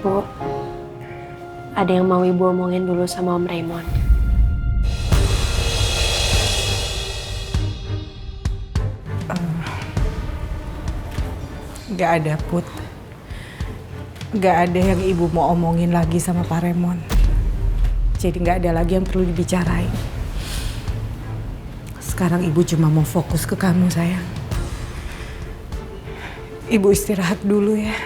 Bu, ada yang mau Ibu omongin dulu sama Om Raymond. Gak ada, Put. Gak ada yang Ibu mau omongin lagi sama Pak Raymond. Jadi gak ada lagi yang perlu dibicarain. Sekarang Ibu cuma mau fokus ke kamu, sayang. Ibu istirahat dulu ya.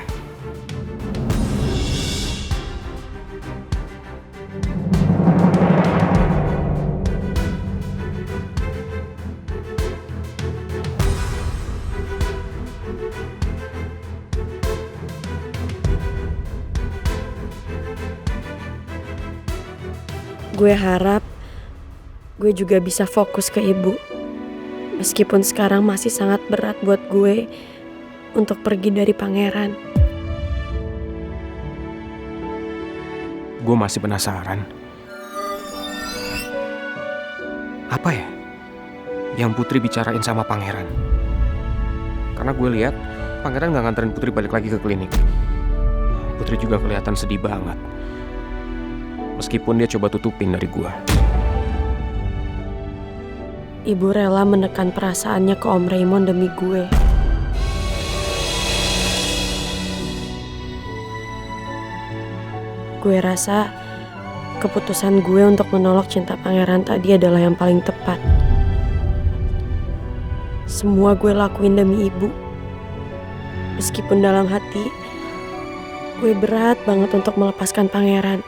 Gue harap gue juga bisa fokus ke Ibu. Meskipun sekarang masih sangat berat buat gue untuk pergi dari Pangeran. Gue masih penasaran. Apa ya yang Putri bicarain sama Pangeran? Karena gue lihat Pangeran gak nganterin Putri balik lagi ke klinik. Putri juga kelihatan sedih banget. Meskipun dia coba tutupin dari gue. Ibu rela menekan perasaannya ke Om Raymond demi gue. Gue rasa keputusan gue untuk menolak cinta Pangeran tadi adalah yang paling tepat. Semua gue lakuin demi Ibu. Meskipun dalam hati gue berat banget untuk melepaskan Pangeran,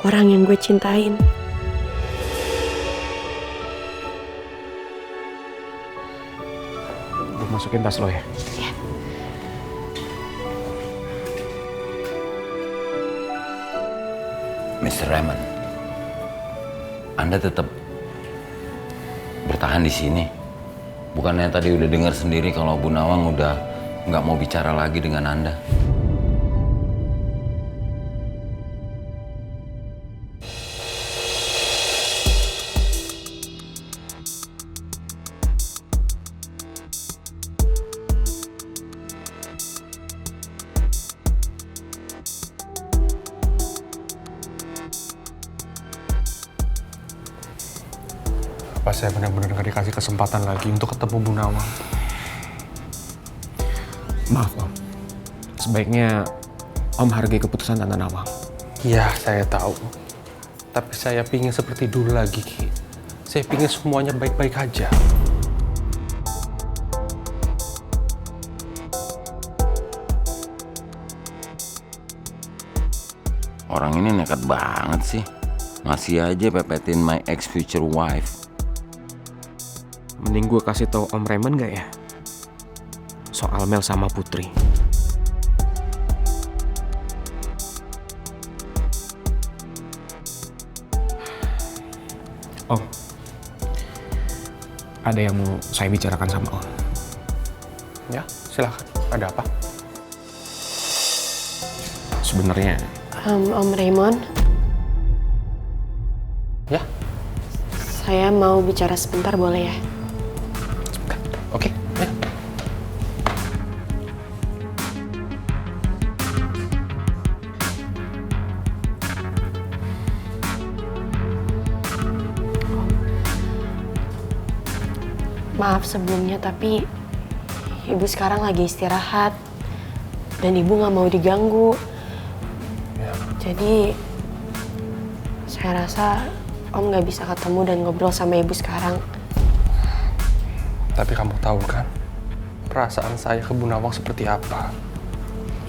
orang yang gue cintain. Gue masukin tas lo ya. Ya. Mr. Raymond, Anda tetap bertahan di sini. Bukannya tadi udah dengar sendiri kalau Bu Nawang udah nggak mau bicara lagi dengan Anda. Apa saya benar-benar gak dikasih kesempatan lagi untuk ketemu Bu Nawang? Maaf Om, sebaiknya Om hargai keputusan Tante Nawang. Ya, saya tahu. Tapi saya pingin seperti dulu lagi, Ki. Saya pingin semuanya baik-baik aja. Orang ini nekat banget sih. Masih aja pepetin my ex future wife. Mending gue kasih tahu Om Raymond gak ya? Soal Mel sama Putri. Om, ada yang mau saya bicarakan sama Om. Ya, silakan. Ada apa? Sebenarnya Om Raymond, Ya, saya mau bicara sebentar, boleh ya? sebentar. Oke, ya. Maaf sebelumnya, tapi Ibu sekarang lagi istirahat. Dan Ibu gak mau diganggu. Ya. Jadi, saya rasa Om gak bisa ketemu dan ngobrol sama Ibu sekarang. Tapi kamu tahu kan, perasaan saya ke Bu Nawang seperti apa?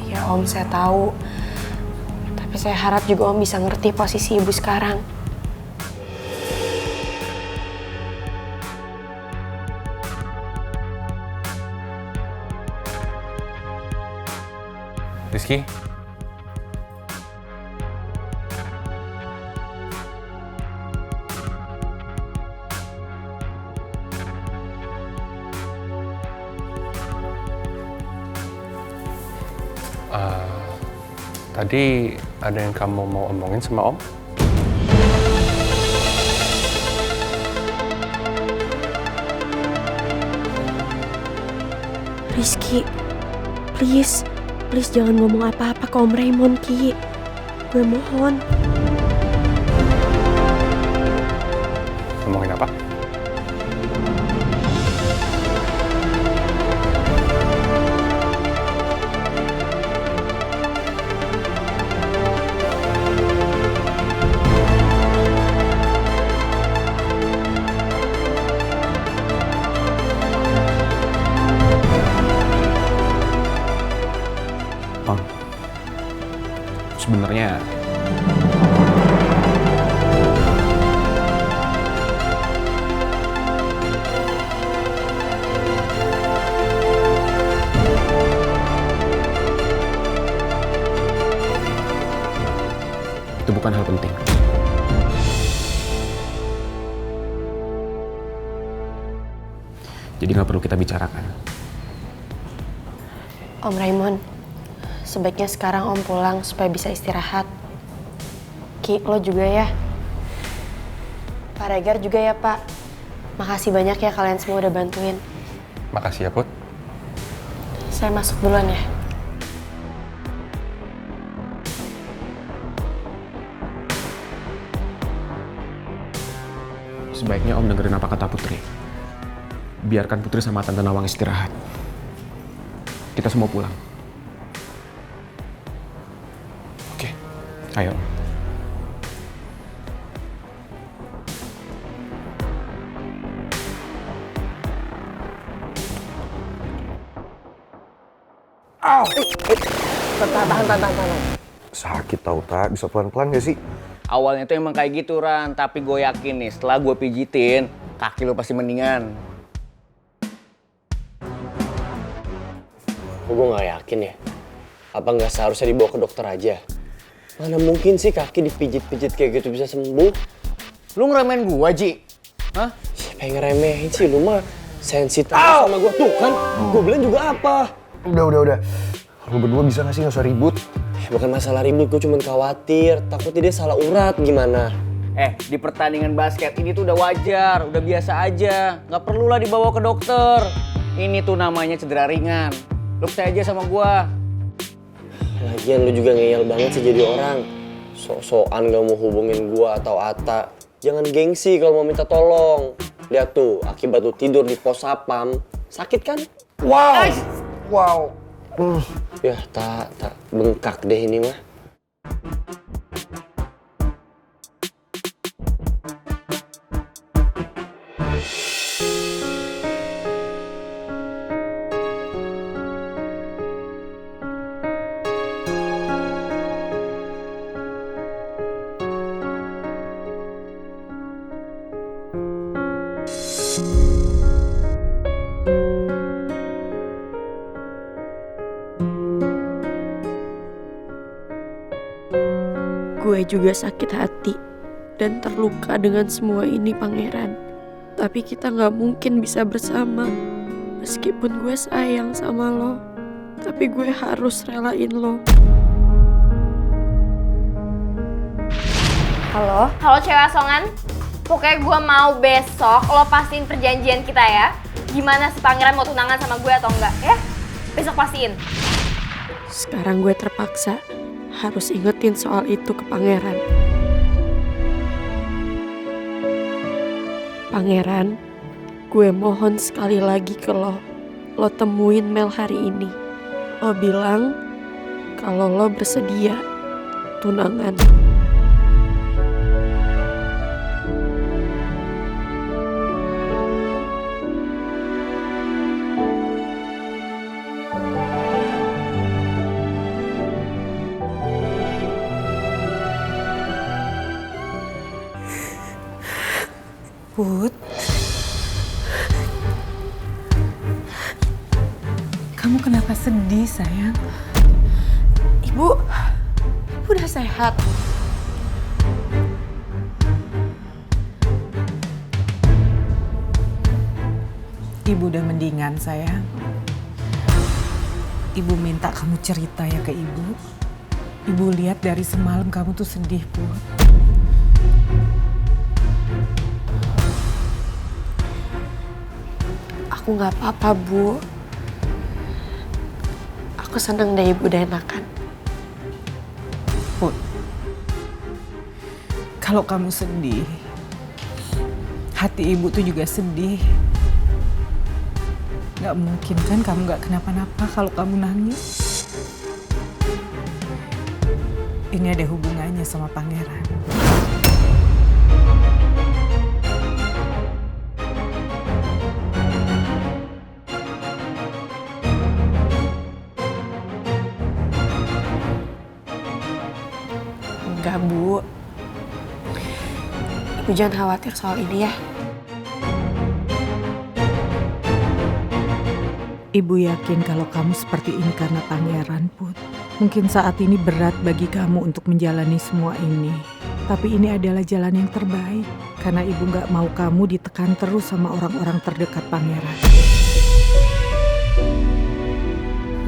Iya Om, saya tahu. Tapi saya harap juga Om bisa ngerti posisi Ibu sekarang. Rizky? Tadi ada yang kamu mau omongin sama Om? Rizky, please, please jangan ngomong apa-apa ke Om Raymond, Ki. Gue mohon. Ngomongin apa? Om, sebenarnya itu bukan hal penting. Jadi nggak perlu kita bicarakan. Om Raymond, sebaiknya sekarang Om pulang supaya bisa istirahat. Ki, lo juga ya. Pak Regar juga ya, Pak. Makasih banyak ya kalian semua udah bantuin. Makasih ya, Put. Saya masuk duluan ya. Sebaiknya Om dengerin apa kata Putri. Biarkan Putri sama Tante Nawang istirahat. Kita semua pulang. Oke, ayo. Tahan. Sakit tau, Tak. Bisa pelan-pelan gak sih? Awalnya tuh emang kayak gitu, Ran. Tapi gue yakin nih, setelah gue pijitin, kaki lo pasti mendingan. Gue gak yakin ya. Apa nggak seharusnya dibawa ke dokter aja? Mana mungkin sih kaki dipijit-pijit kayak gitu bisa sembuh? Lu ngeremehin gue, Ji? Hah? Siapa yang ngeremehin sih? Lu mah sensitif sama gue. Tuh kan, gue bilang juga apa? Udah. Lu berdua bisa gak sih gak usah ribut? Bukan masalah ribut, gue cuma khawatir. Takut dia salah urat gimana? Di pertandingan basket ini tuh udah wajar, udah biasa aja. Nggak perlulah dibawa ke dokter. Ini tuh namanya cedera ringan. Lu percaya aja sama gue. Lagian lu juga ngeyel banget sih jadi orang. Sok-sokan gak mau hubungin gue atau Ata. Jangan gengsi kalau mau minta tolong. Lihat tuh, akibat lu tidur di pos sapam. Sakit kan? Wow. Ya, tak bengkak deh ini mah. Gue juga sakit hati dan terluka dengan semua ini, Pangeran. Tapi kita gak mungkin bisa bersama. Meskipun gue sayang sama lo, tapi gue harus relain lo. Halo cewek asongan. Pokoknya gue mau besok lo pastiin perjanjian kita ya. Gimana si Pangeran mau tunangan sama gue atau enggak ya? Besok pastiin. Sekarang gue terpaksa harus ingetin soal itu ke Pangeran. Pangeran, gue mohon sekali lagi ke lo. Lo temuin Mel hari ini. Lo bilang kalau lo bersedia tunangan. Put, kamu kenapa sedih, sayang? Ibu udah sehat. Ibu udah mendingan, sayang. Ibu minta kamu cerita ya ke ibu. Ibu lihat dari semalam kamu tuh sedih, Put. Aku gak apa-apa, Bu. Aku Aku seneng deh ibu udah enakan. Put, kalau kamu sedih, hati ibu tuh juga sedih. Gak mungkin kan kamu gak kenapa-napa kalau kamu nangis. Ini ada hubungannya sama pangeran. Enggak, Bu. Ibu jangan khawatir soal ini ya. Ibu yakin kalau kamu seperti ini karena pangeran, Put. Mungkin saat ini berat bagi kamu untuk menjalani semua ini. Tapi ini adalah jalan yang terbaik. Karena ibu gak mau kamu ditekan terus sama orang-orang terdekat pangeran.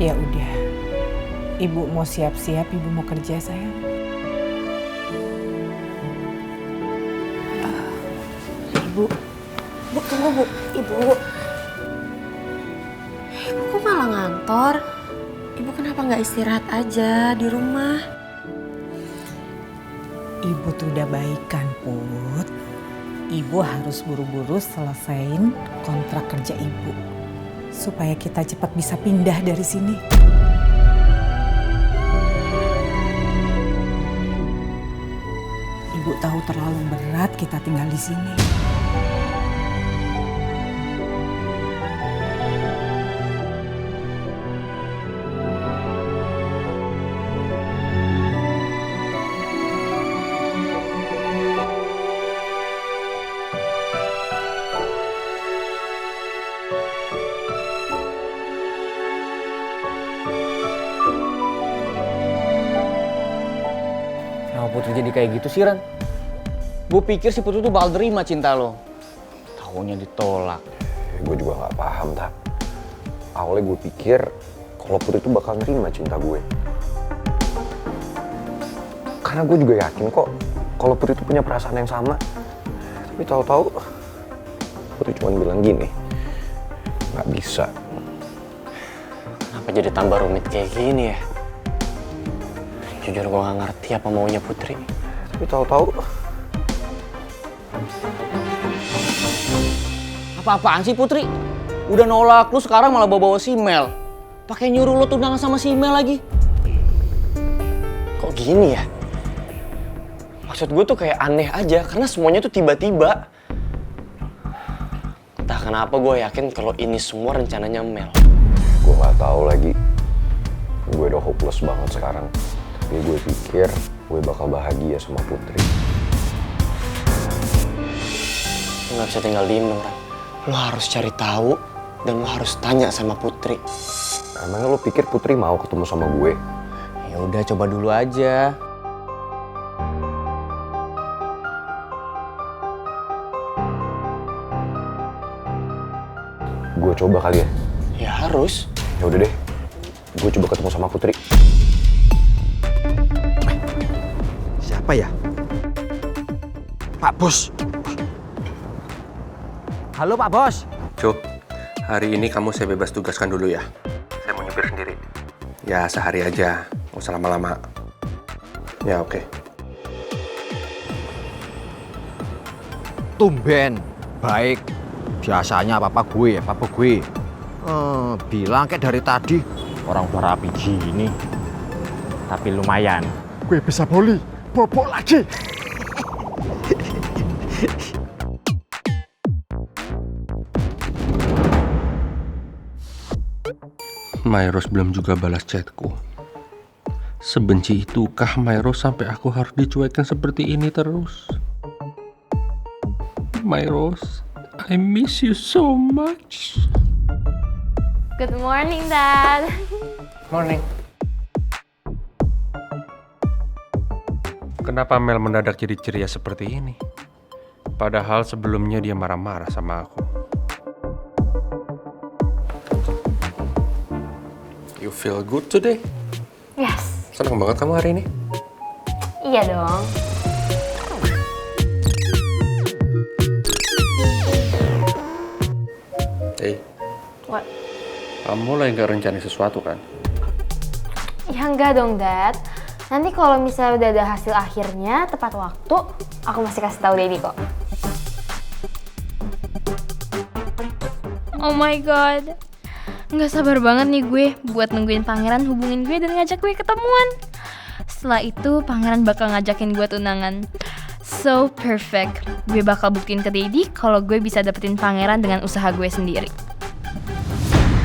Ya udah. Ibu mau siap-siap, ibu mau kerja, sayang. Ibu tunggu, Bu. Ibu kok malah ngantor? Ibu kenapa nggak istirahat aja di rumah? Ibu tuh udah baikan, Put. Ibu harus buru-buru selesain kontrak kerja ibu. Supaya kita cepat bisa pindah dari sini. Ibu tahu terlalu berat kita tinggal di sini. Putri jadi kayak gitu sih, Ran? Gue pikir si Putri tuh bakal terima cinta lo. Taunya ditolak. Gue juga nggak paham, tak. Awalnya gue pikir kalau Putri tuh bakal nerima cinta gue. Karena gue juga yakin kok kalau Putri tuh punya perasaan yang sama. Tapi tahu-tahu Putri cuma bilang gini, nggak bisa. Kenapa jadi tambah rumit kayak gini ya? Jujur gue gak ngerti apa maunya Putri. Tapi tahu-tahu Apa-apaan sih Putri? Udah nolak lu sekarang malah bawa-bawa si Mel. Pakai nyuruh lo tunangan sama si Mel lagi. Kok gini ya? Maksud gue tuh kayak aneh aja karena semuanya tuh tiba-tiba. Entah kenapa gue yakin kalau ini semua rencananya Mel. gue nggak tahu lagi. Gue udah hopeless banget sekarang. Tapi gue pikir gue bakal bahagia sama Putri. Lo gak bisa tinggal diem dong, Ran. Lo harus cari tahu dan lo harus tanya sama Putri. Emangnya lo pikir Putri mau ketemu sama gue? Ya udah coba dulu aja. Gue coba kali ya. Ya harus. Ya udah deh. Gue coba ketemu sama Putri. Siapa ya? Pak Bos. Halo Pak Bos. Jo, hari ini kamu saya bebas tugaskan dulu ya. Saya mau nyupir sendiri. Ya sehari aja, nggak usah lama-lama. Ya oke. Tumben, baik. Biasanya papa gue. Bilang kayak dari tadi orang berapi gini. Tapi lumayan. Gue bisa bobok lagi. Mairos belum juga balas chatku. Sebenci itukah Mairos sampai aku harus dicuekin seperti ini terus? Mairos, I miss you so much. Good morning, Dad. Morning. Kenapa Mel mendadak jadi ceria seperti ini? Padahal sebelumnya dia marah-marah sama aku. You feel good today? Yes. Senang banget kamu hari ini? Iya dong. Hey, What? kamu lagi gak rencana sesuatu kan? Ya enggak dong, Dad. Nanti kalau misalnya udah ada hasil akhirnya, tepat waktu, aku masih kasih tahu Daddy kok. Oh my god. Nggak sabar banget nih gue buat nungguin pangeran hubungin gue dan ngajak gue ketemuan. Setelah itu pangeran bakal ngajakin gue tunangan. So perfect. Gue bakal buktiin ke Daddy kalau gue bisa dapetin pangeran dengan usaha gue sendiri.